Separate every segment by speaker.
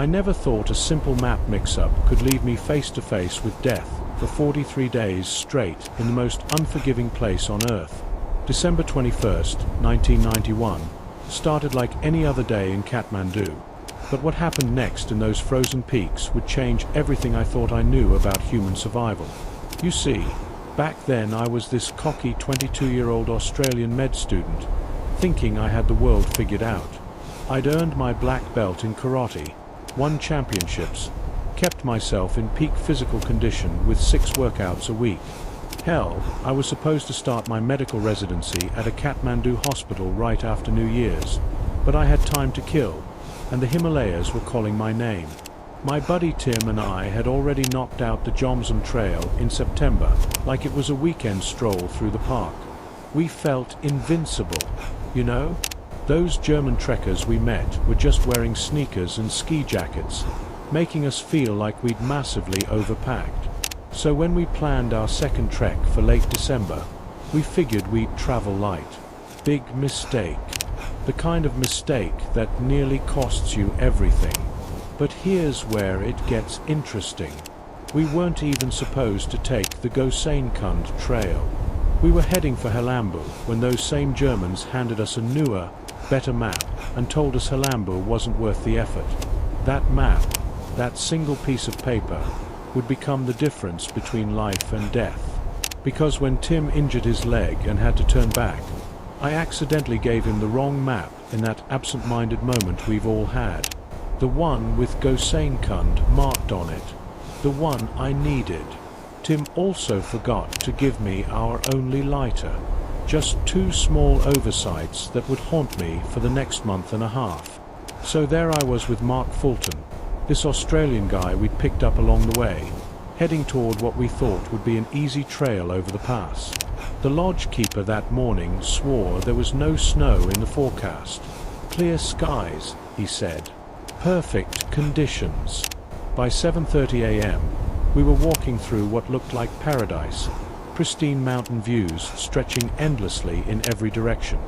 Speaker 1: I never thought a simple map mix-up could leave me face to face with death for 43 days straight in the most unforgiving place on earth. December 21st, 1991, started like any other day in Kathmandu. But what happened next in those frozen peaks would change everything I thought I knew about human survival. You see, back then I was this cocky 22-year-old Australian med student, thinking I had the world figured out. I'd earned my black belt in karate, won championships, kept myself in peak physical condition with 6 workouts a week. Hell, I was supposed to start my medical residency at a Kathmandu hospital right after New Year's, but I had time to kill, and the Himalayas were calling my name. My buddy Tim and I had already knocked out the Jomsom Trail in September, like it was a weekend stroll through the park. We felt invincible, you know? Those German trekkers we met were just wearing sneakers and ski jackets, making us feel like we'd massively overpacked. So when we planned our second trek for late December, we figured we'd travel light. Big mistake. The kind of mistake that nearly costs you everything. But here's where it gets interesting. We weren't even supposed to take the Gosainkhund trail. We were heading for Halambu when those same Germans handed us a newer, better map and told us Halambu wasn't worth the effort. That map, that single piece of paper, would become the difference between life and death. Because when Tim injured his leg and had to turn back, I accidentally gave him the wrong map in that absent-minded moment we've all had. The one with Gosainkhund marked on it. The one I needed. Tim also forgot to give me our only lighter. Just 2 small oversights that would haunt me for the next month and a half. So there I was with Mark Fulton, this Australian guy we'd picked up along the way, heading toward what we thought would be an easy trail over the pass. The lodge keeper that morning swore there was no snow in the forecast. Clear skies, he said. Perfect conditions. By 7:30 a.m., we were walking through what looked like paradise, pristine mountain views stretching endlessly in every direction.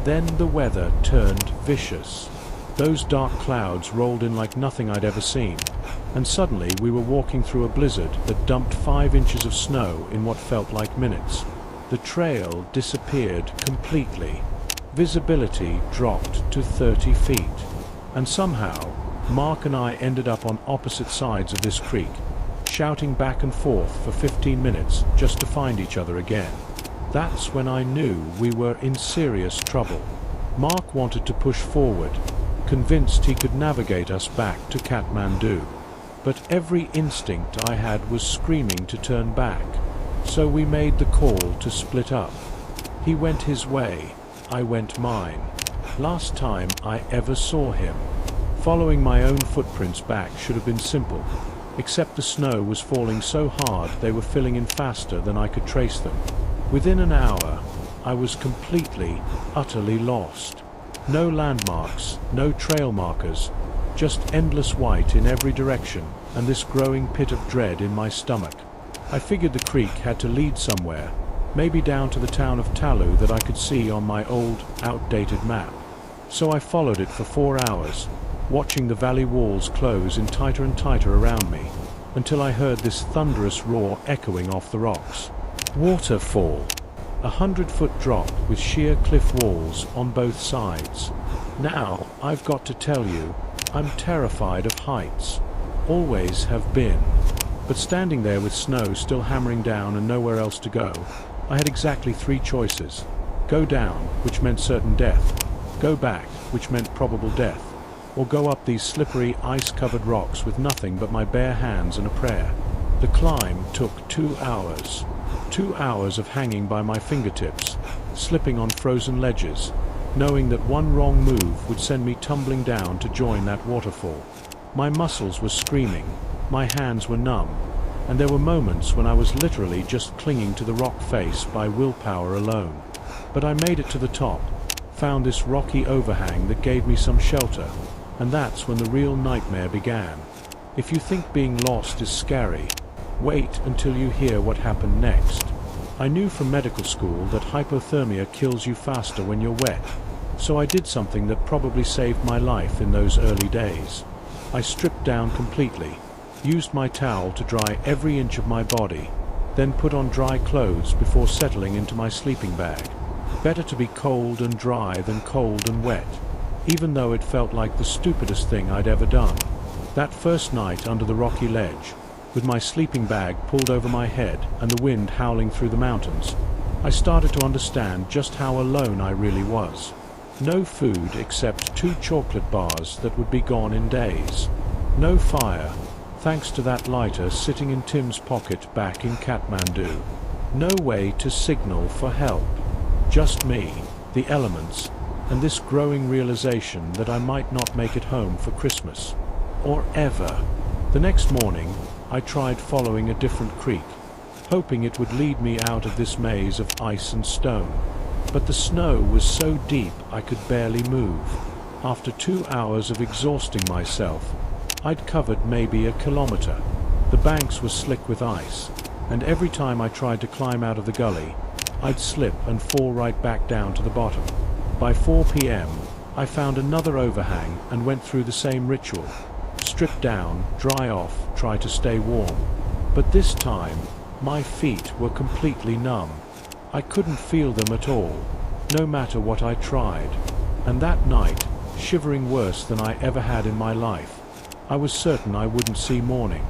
Speaker 1: Then the weather turned vicious. Those dark clouds rolled in like nothing I'd ever seen, and suddenly we were walking through a blizzard that dumped 5 inches of snow in what felt like minutes. The trail disappeared completely. Visibility dropped to 30 feet. And somehow, Mark and I ended up on opposite sides of this creek, shouting back and forth for 15 minutes just to find each other again. That's when I knew we were in serious trouble. Mark wanted to push forward, convinced he could navigate us back to Kathmandu. But every instinct I had was screaming to turn back. So we made the call to split up. He went his way, I went mine. Last time I ever saw him. Following my own footprints back should have been simple, except the snow was falling so hard they were filling in faster than I could trace them. Within an hour, I was completely, utterly lost. No landmarks, no trail markers, just endless white in every direction and this growing pit of dread in my stomach. I figured the creek had to lead somewhere, maybe down to the town of Talu that I could see on my old, outdated map. So I followed it for 4 hours, watching the valley walls close in tighter and tighter around me, until I heard this thunderous roar echoing off the rocks. Waterfall. 100-foot drop with sheer cliff walls on both sides. Now, I've got to tell you, I'm terrified of heights. Always have been. But standing there with snow still hammering down and nowhere else to go, I had exactly 3 choices. Go down, which meant certain death. Go back, which meant probable death. Or go up these slippery, ice-covered rocks with nothing but my bare hands and a prayer. The climb took 2 hours. 2 hours of hanging by my fingertips, slipping on frozen ledges, knowing that one wrong move would send me tumbling down to join that waterfall. My muscles were screaming, my hands were numb, and there were moments when I was literally just clinging to the rock face by willpower alone. But I made it to the top, found this rocky overhang that gave me some shelter, and that's when the real nightmare began. If you think being lost is scary, wait until you hear what happened next. I knew from medical school that hypothermia kills you faster when you're wet, so I did something that probably saved my life in those early days. I stripped down completely, used my towel to dry every inch of my body, then put on dry clothes before settling into my sleeping bag. Better to be cold and dry than cold and wet, even though it felt like the stupidest thing I'd ever done. That first night under the rocky ledge, with my sleeping bag pulled over my head and the wind howling through the mountains, I started to understand just how alone I really was. No food except 2 chocolate bars that would be gone in days. No fire, thanks to that lighter sitting in Tim's pocket back in Kathmandu. No way to signal for help. Just me, the elements, and this growing realization that I might not make it home for Christmas. Or ever. The next morning, I tried following a different creek, hoping it would lead me out of this maze of ice and stone. But the snow was so deep I could barely move. After 2 hours of exhausting myself, I'd covered maybe a kilometer. The banks were slick with ice, and every time I tried to climb out of the gully, I'd slip and fall right back down to the bottom. By 4 p.m., I found another overhang and went through the same ritual. Strip down, dry off, try to stay warm. But this time, my feet were completely numb. I couldn't feel them at all, no matter what I tried. And that night, shivering worse than I ever had in my life, I was certain I wouldn't see morning.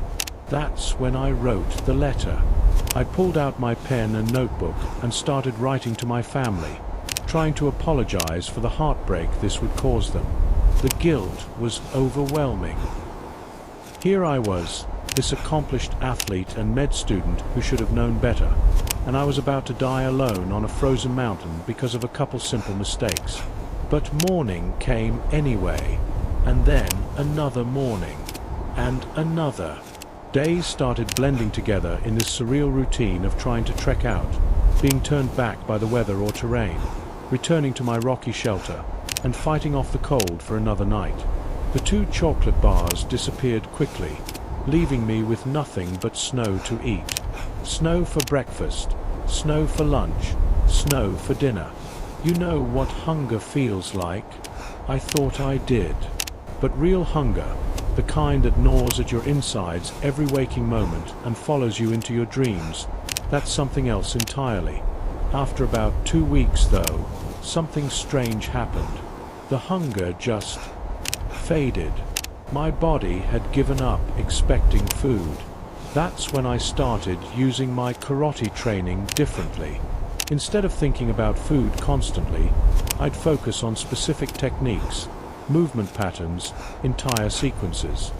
Speaker 1: That's when I wrote the letter. I pulled out my pen and notebook and started writing to my family, trying to apologize for the heartbreak this would cause them. The guilt was overwhelming. Here I was, this accomplished athlete and med student who should have known better, and I was about to die alone on a frozen mountain because of a couple simple mistakes. But morning came anyway, and then another morning, and another. Days started blending together in this surreal routine of trying to trek out, being turned back by the weather or terrain, returning to my rocky shelter, and fighting off the cold for another night. The 2 chocolate bars disappeared quickly, leaving me with nothing but snow to eat. Snow for breakfast, snow for lunch, snow for dinner. You know what hunger feels like? I thought I did. But real hunger, the kind that gnaws at your insides every waking moment and follows you into your dreams, that's something else entirely. After about 2 weeks, though, something strange happened. The hunger just faded. My body had given up expecting food. That's when I started using my karate training differently. Instead of thinking about food constantly, I'd focus on specific techniques, movement patterns, entire sequences.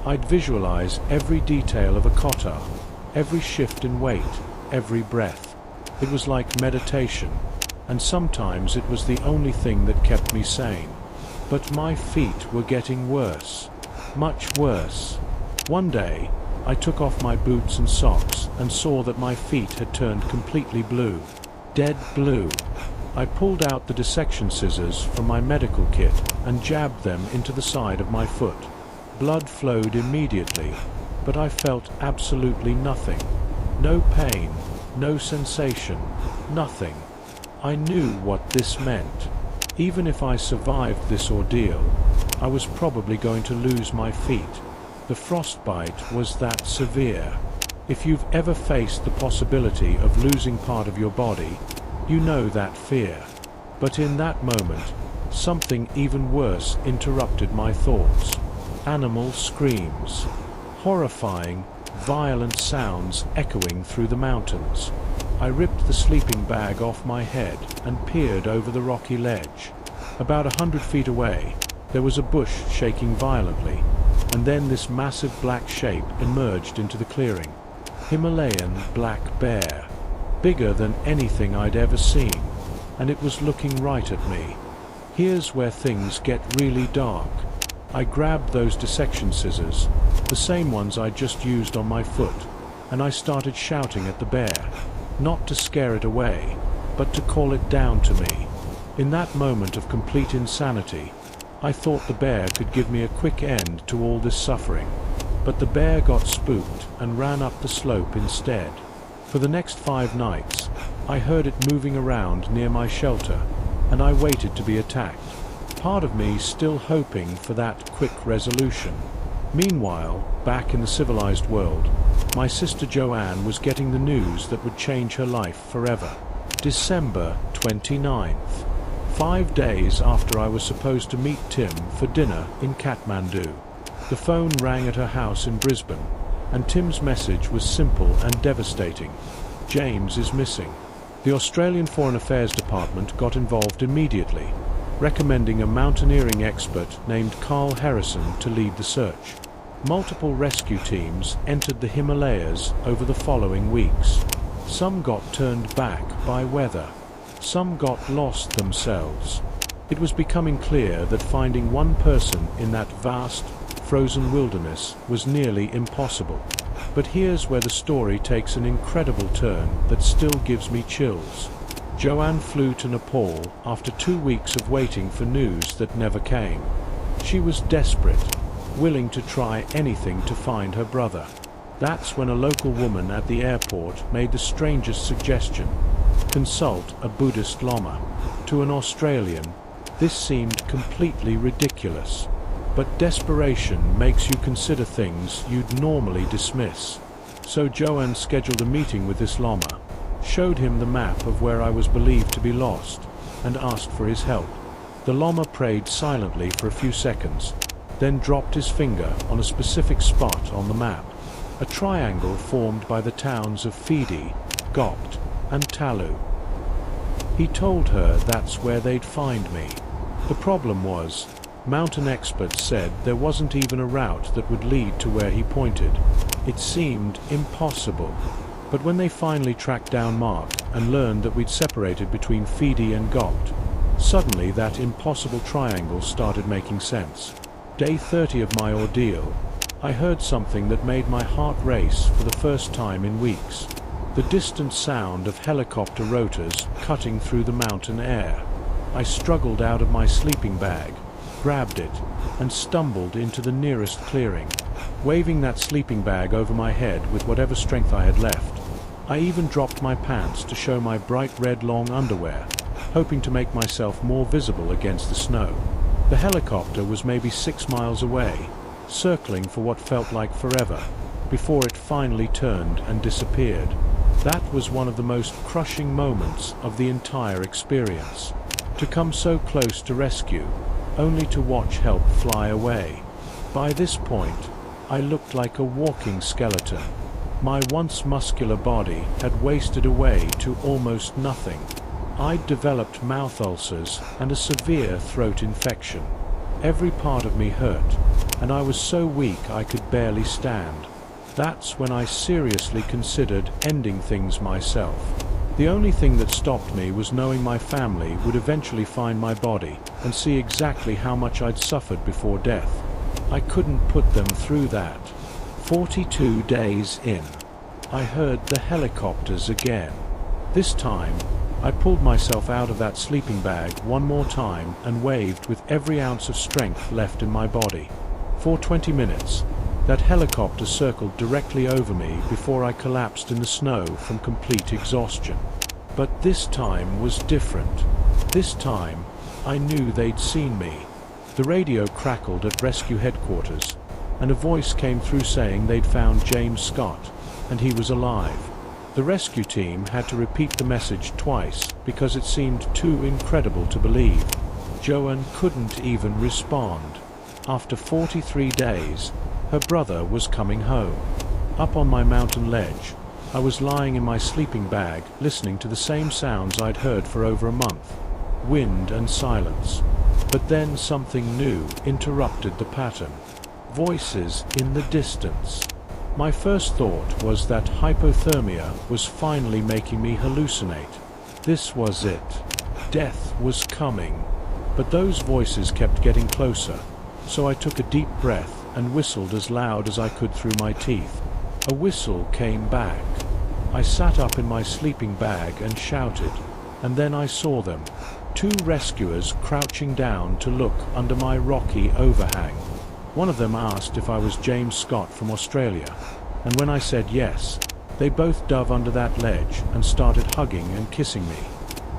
Speaker 1: I'd visualize every detail of a kata, every shift in weight, every breath. It was like meditation, and sometimes it was the only thing that kept me sane. But my feet were getting worse, much worse. One day, I took off my boots and socks and saw that my feet had turned completely blue. Dead blue. I pulled out the dissection scissors from my medical kit and jabbed them into the side of my foot. Blood flowed immediately, but I felt absolutely nothing. No pain, no sensation, nothing. I knew what this meant. Even if I survived this ordeal, I was probably going to lose my feet. The frostbite was that severe. If you've ever faced the possibility of losing part of your body, you know that fear. But in that moment, something even worse interrupted my thoughts. Animal screams. Horrifying, violent sounds echoing through the mountains. I ripped the sleeping bag off my head and peered over the rocky ledge. About 100 feet away, there was a bush shaking violently, and then this massive black shape emerged into the clearing. Himalayan black bear. Bigger than anything I'd ever seen, and it was looking right at me. Here's where things get really dark. I grabbed those dissection scissors, the same ones I just used on my foot, and I started shouting at the bear, not to scare it away, but to call it down to me. In that moment of complete insanity, I thought the bear could give me a quick end to all this suffering, but the bear got spooked and ran up the slope instead. For the next 5 nights, I heard it moving around near my shelter, and I waited to be attacked. Part of me still hoping for that quick resolution. Meanwhile, back in the civilized world, my sister Joanne was getting the news that would change her life forever. December 29th. 5 days after I was supposed to meet Tim for dinner in Kathmandu. The phone rang at her house in Brisbane, and Tim's message was simple and devastating. James is missing. The Australian Foreign Affairs Department got involved immediately, recommending a mountaineering expert named Carl Harrison to lead the search. Multiple rescue teams entered the Himalayas over the following weeks. Some got turned back by weather. Some got lost themselves. It was becoming clear that finding one person in that vast, frozen wilderness was nearly impossible. But here's where the story takes an incredible turn that still gives me chills. Joanne flew to Nepal after 2 weeks of waiting for news that never came. She was desperate, willing to try anything to find her brother. That's when a local woman at the airport made the strangest suggestion: consult a Buddhist Lama. To an Australian, this seemed completely ridiculous. But desperation makes you consider things you'd normally dismiss. So Joanne scheduled a meeting with this Lama, showed him the map of where I was believed to be lost, and asked for his help. The Lama prayed silently for a few seconds, then dropped his finger on a specific spot on the map, a triangle formed by the towns of Fidi, Gopt, and Talu. He told her that's where they'd find me. The problem was, mountain experts said there wasn't even a route that would lead to where he pointed. It seemed impossible. But when they finally tracked down Mark and learned that we'd separated between Fidi and Gopt, suddenly that impossible triangle started making sense. Day 30 of my ordeal, I heard something that made my heart race for the first time in weeks. The distant sound of helicopter rotors cutting through the mountain air. I struggled out of my sleeping bag, grabbed it, and stumbled into the nearest clearing, waving that sleeping bag over my head with whatever strength I had left. I even dropped my pants to show my bright red long underwear, hoping to make myself more visible against the snow. The helicopter was maybe 6 miles away, circling for what felt like forever, before it finally turned and disappeared. That was one of the most crushing moments of the entire experience. To come so close to rescue, only to watch help fly away. By this point, I looked like a walking skeleton. My once muscular body had wasted away to almost nothing. I'd developed mouth ulcers and a severe throat infection. Every part of me hurt, and I was so weak I could barely stand. That's when I seriously considered ending things myself. The only thing that stopped me was knowing my family would eventually find my body and see exactly how much I'd suffered before death. I couldn't put them through that. 42 days in, I heard the helicopters again. This time, I pulled myself out of that sleeping bag one more time and waved with every ounce of strength left in my body. For 20 minutes, that helicopter circled directly over me before I collapsed in the snow from complete exhaustion. But this time was different. This time, I knew they'd seen me. The radio crackled at rescue headquarters, and a voice came through saying they'd found James Scott, and he was alive. The rescue team had to repeat the message twice because it seemed too incredible to believe. Joanne couldn't even respond. After 43 days, her brother was coming home. Up on my mountain ledge, I was lying in my sleeping bag, listening to the same sounds I'd heard for over a month. Wind and silence. But then something new interrupted the pattern. Voices in the distance. My first thought was that hypothermia was finally making me hallucinate. This was it. Death was coming. But those voices kept getting closer, so I took a deep breath and whistled as loud as I could through my teeth. A whistle came back. I sat up in my sleeping bag and shouted, and then I saw them. 2 rescuers crouching down to look under my rocky overhang. One of them asked if I was James Scott from Australia, and when I said yes, they both dove under that ledge and started hugging and kissing me.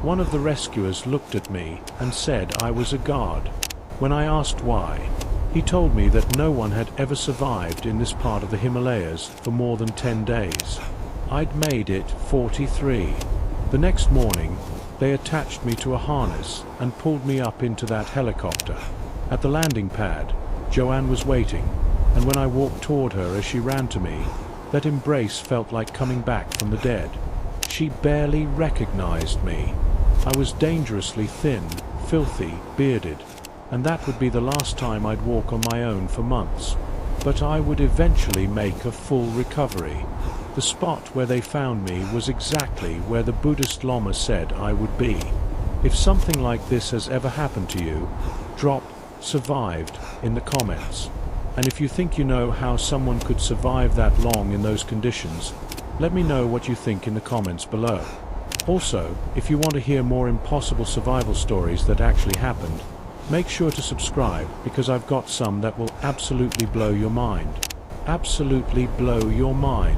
Speaker 1: One of the rescuers looked at me and said I was a god. When I asked why, He told me that no one had ever survived in this part of the Himalayas for more than 10 days. I'd made it 43. The next morning, they attached me to a harness and pulled me up into that helicopter. At the landing pad, Joanne was waiting, and when I walked toward her as she ran to me, that embrace felt like coming back from the dead. She barely recognized me. I was dangerously thin, filthy, bearded, and that would be the last time I'd walk on my own for months. But I would eventually make a full recovery. The spot where they found me was exactly where the Buddhist Lama said I would be. If something like this has ever happened to you, drop "survived" in the comments. And if you think you know how someone could survive that long in those conditions, let me know what you think in the comments below. Also, if you want to hear more impossible survival stories that actually happened, make sure to subscribe, because I've got some that will absolutely blow your mind. Absolutely blow your mind.